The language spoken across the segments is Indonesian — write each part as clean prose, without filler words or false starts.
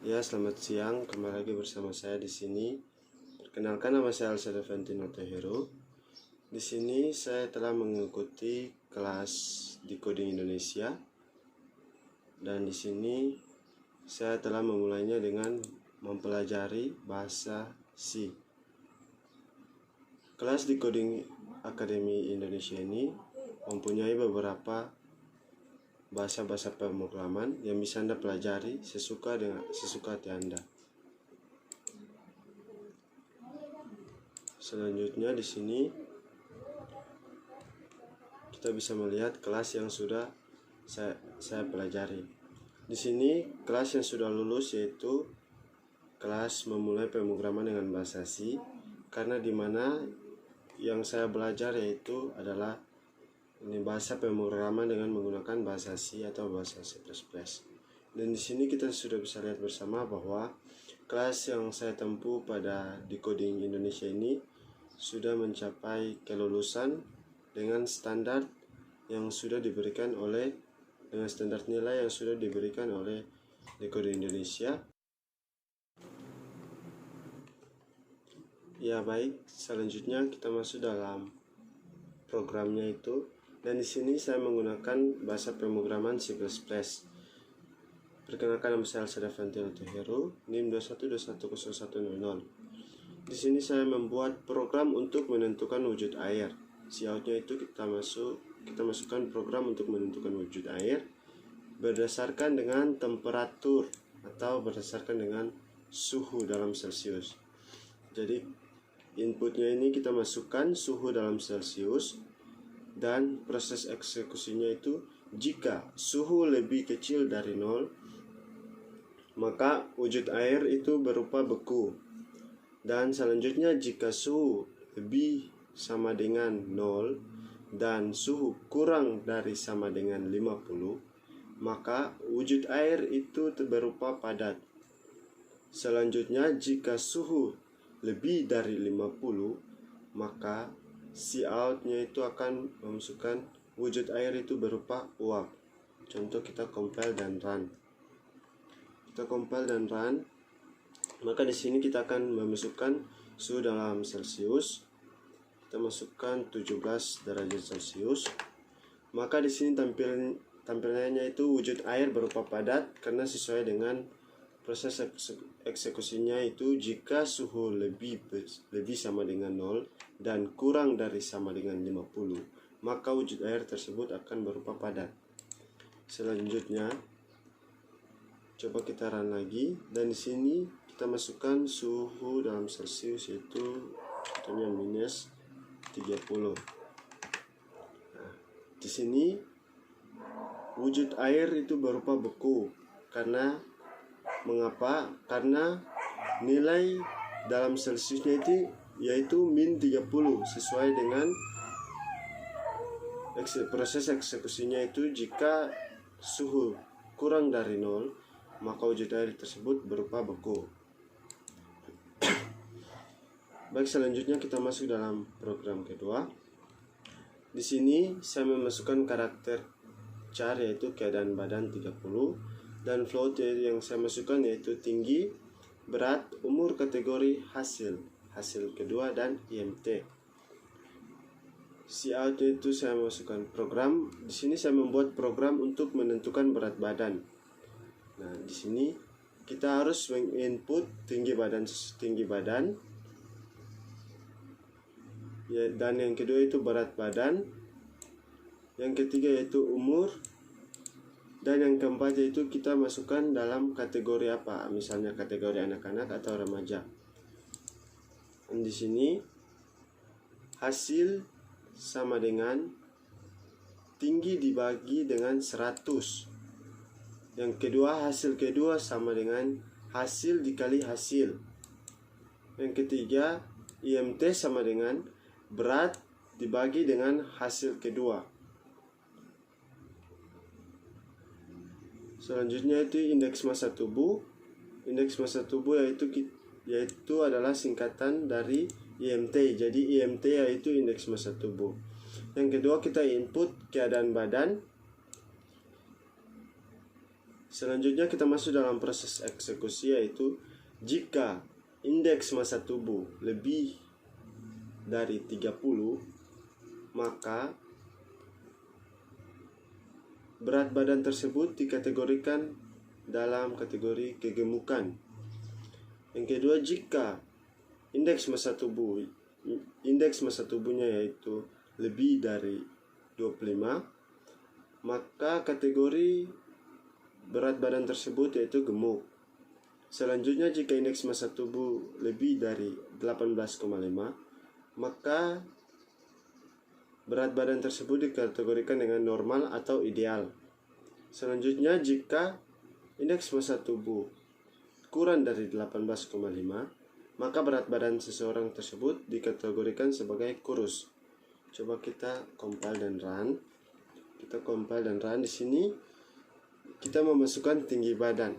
Ya, selamat siang. Kembali lagi bersama saya di sini. Perkenalkan, nama saya Alsada Valentino Tehero. Di sini saya telah mengikuti kelas Decoding Indonesia, dan di sini saya telah memulainya dengan mempelajari bahasa C. Kelas Decoding Akademi Indonesia ini mempunyai beberapa bahasa-bahasa pemrograman yang bisa Anda pelajari sesuka hati Anda. Selanjutnya di sini kita bisa melihat kelas yang sudah saya pelajari. Di sini kelas yang sudah lulus yaitu kelas memulai pemrograman dengan bahasa C, karena dimana yang saya belajar yaitu adalah bahasa pemrograman dengan menggunakan bahasa C atau bahasa C++. Dan di sini kita sudah bisa lihat bersama bahwa kelas yang saya tempuh pada Decoding Indonesia ini sudah mencapai kelulusan dengan standar yang sudah diberikan dengan standar nilai yang sudah diberikan oleh Decoding Indonesia. Ya, baik, selanjutnya kita masuk dalam programnya itu. Dan di sini saya menggunakan bahasa pemrograman C++. Perkenalkan, nama saya Alsada Valentino Tehero, NIM 21210100. Di sini saya membuat program untuk menentukan wujud air. Coutnya itu kita masukkan program untuk menentukan wujud air berdasarkan dengan temperatur atau berdasarkan dengan suhu dalam Celcius. Jadi inputnya ini kita masukkan suhu dalam Celcius, dan proses eksekusinya itu jika suhu lebih kecil dari 0, maka wujud air itu berupa beku. Dan selanjutnya jika suhu lebih sama dengan 0 dan suhu kurang dari sama dengan 50, maka wujud air itu berupa padat. Selanjutnya jika suhu lebih dari 50, maka Cout-nya itu akan memasukkan wujud air itu berupa uap. Contoh, kita compile dan run. Maka di sini kita akan memasukkan suhu dalam Celcius. Kita masukkan 17 derajat Celcius. Maka di sini tampilannya itu wujud air berupa padat karena sesuai dengan proses eksekusinya itu jika suhu lebih sama dengan 0 dan kurang dari sama dengan 50, maka wujud air tersebut akan berupa padat. Selanjutnya coba kita run lagi, dan di sini kita masukkan suhu dalam Celcius yaitu contohnya minus 30. Nah, di sini wujud air itu berupa beku. Mengapa? Karena nilai dalam Celciusnya itu yaitu min 30, sesuai dengan proses eksekusinya itu jika suhu kurang dari 0, maka wujud air tersebut berupa beku. Baik, selanjutnya kita masuk dalam program kedua. Di sini saya memasukkan karakter char yaitu keadaan badan 30, dan float yang saya masukkan yaitu tinggi, berat, umur, kategori, hasil kedua, dan IMT. Cout itu saya masukkan program. Di sini saya membuat program untuk menentukan berat badan. Nah, di sini kita harus menginput tinggi badan. Ya, dan yang kedua itu berat badan. Yang ketiga yaitu umur. Dan yang keempat yaitu kita masukkan dalam kategori apa, misalnya kategori anak-anak atau remaja. Dan di sini hasil sama dengan tinggi dibagi dengan 100. Yang kedua, hasil kedua sama dengan hasil dikali hasil. Yang ketiga, IMT sama dengan berat dibagi dengan hasil kedua. Selanjutnya itu indeks massa tubuh. Indeks massa tubuh yaitu adalah singkatan dari IMT. Jadi IMT yaitu indeks massa tubuh. Yang kedua, kita input keadaan badan. Selanjutnya kita masuk dalam proses eksekusi, yaitu jika indeks massa tubuh lebih dari 30, maka berat badan tersebut dikategorikan dalam kategori kegemukan. Yang kedua, jika indeks massa tubuhnya yaitu lebih dari 25, maka kategori berat badan tersebut yaitu gemuk. Selanjutnya, jika indeks massa tubuh lebih dari 18,5, maka berat badan tersebut dikategorikan dengan normal atau ideal. Selanjutnya, jika indeks massa tubuh kurang dari 18,5, maka berat badan seseorang tersebut dikategorikan sebagai kurus. Coba kita compile dan run. Di sini kita memasukkan tinggi badan.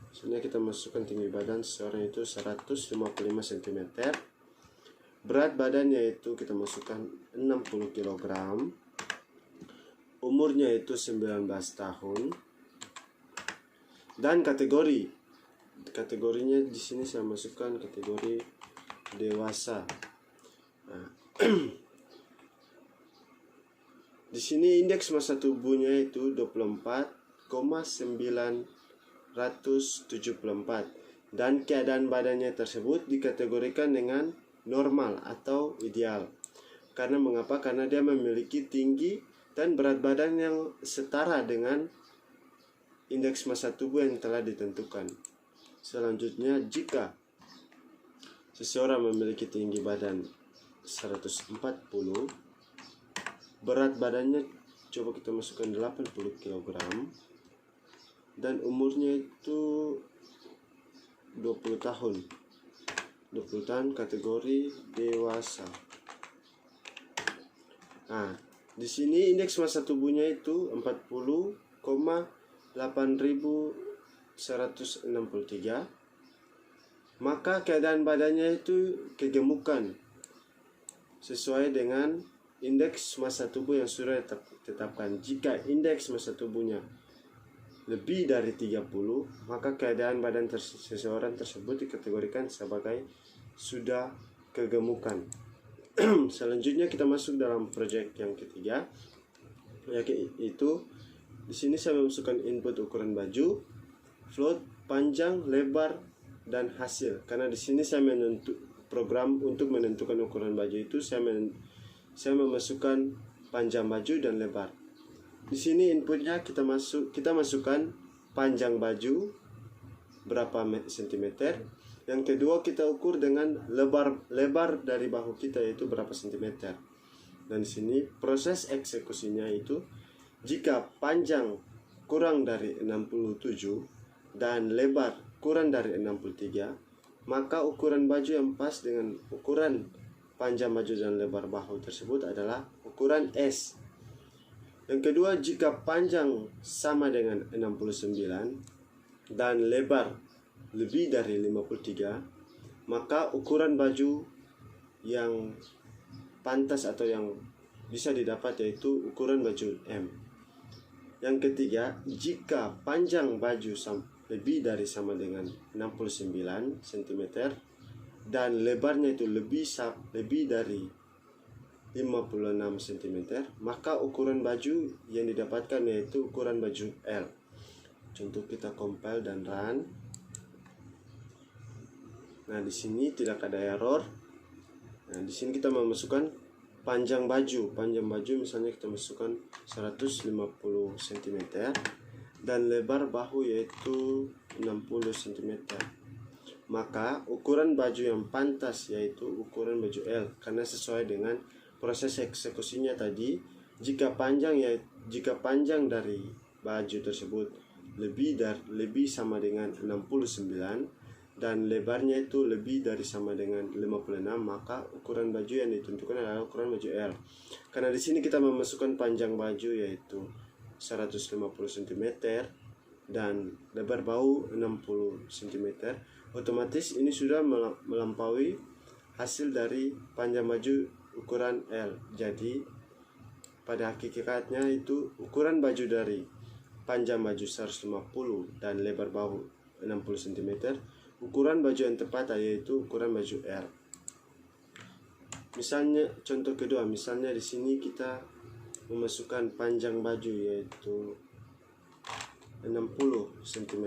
Misalnya kita masukkan tinggi badan seseorang itu 155 cm. Berat badannya itu kita masukkan 60 kg. Umurnya itu 19 tahun. Dan kategorinya di sini saya masukkan kategori dewasa. Nah, di sini indeks massa tubuhnya itu 24,974 dan keadaan badannya tersebut dikategorikan dengan normal atau ideal. Karena mengapa? Karena dia memiliki tinggi dan berat badan yang setara dengan indeks massa tubuh yang telah ditentukan. Selanjutnya, jika seseorang memiliki tinggi badan 140, berat badannya coba kita masukkan 80 kg, dan umurnya itu 20 tahun. 20 tahun kategori dewasa. Nah, di sini indeks massa tubuhnya itu 40,8163. Maka keadaan badannya itu kegemukan sesuai dengan indeks massa tubuh yang sudah ditetapkan. Jika indeks massa tubuhnya lebih dari 30, maka keadaan badan seseorang tersebut dikategorikan sebagai sudah kegemukan. Selanjutnya kita masuk dalam project yang ketiga, yaitu di sini saya memasukkan input ukuran baju, float, panjang, lebar, dan hasil. Karena di sini saya program untuk menentukan ukuran baju itu saya memasukkan panjang baju dan lebar. Di sini inputnya kita masukkan panjang baju berapa sentimeter. Yang kedua, kita ukur dengan lebar dari bahu kita yaitu berapa sentimeter. Dan di sini proses eksekusinya itu jika panjang kurang dari 67 dan lebar kurang dari 63, maka ukuran baju yang pas dengan ukuran panjang baju dan lebar bahu tersebut adalah ukuran S. Yang kedua, jika panjang sama dengan 69 dan lebar lebih dari 53, maka ukuran baju yang pantas atau yang bisa didapat yaitu ukuran baju M. Yang ketiga, jika panjang baju lebih dari sama dengan 69 cm dan lebarnya itu lebih dari 56 cm, maka ukuran baju yang didapatkan yaitu ukuran baju L. Contoh kita compile dan run. Nah, di sini tidak ada error. Nah, di sini kita memasukkan panjang baju. Panjang baju misalnya kita masukkan 150 cm dan lebar bahu yaitu 60 cm. Maka ukuran baju yang pantas yaitu ukuran baju L, karena sesuai dengan proses eksekusinya tadi. Jika panjang dari baju tersebut lebih sama dengan 69 dan lebarnya itu lebih dari sama dengan 56, maka ukuran baju yang ditentukan adalah ukuran baju L. Karena di sini kita memasukkan panjang baju yaitu 150 cm dan lebar bahu 60 cm, otomatis ini sudah melampaui hasil dari panjang baju ukuran L. Jadi pada hakikatnya itu ukuran baju dari panjang baju 150 dan lebar bahu 60 cm, ukuran baju yang tepat yaitu ukuran baju R. Misalnya contoh kedua, misalnya di sini kita memasukkan panjang baju yaitu 60 cm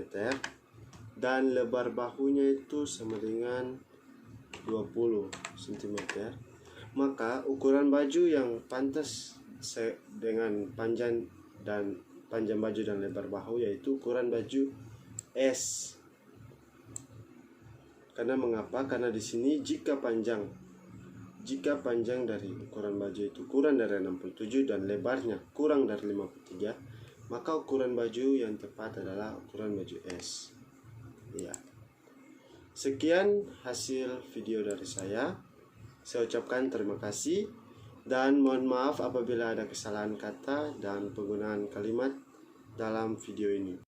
dan lebar bahunya itu sama dengan 20 cm. Maka ukuran baju yang pantas dengan panjang baju dan lebar bahu yaitu ukuran baju S. Karena mengapa? Karena di sini jika panjang dari ukuran baju itu kurang dari 67 dan lebarnya kurang dari 53, maka ukuran baju yang tepat adalah ukuran baju S. Ya. Sekian hasil video dari saya. Saya ucapkan terima kasih dan mohon maaf apabila ada kesalahan kata dan penggunaan kalimat dalam video ini.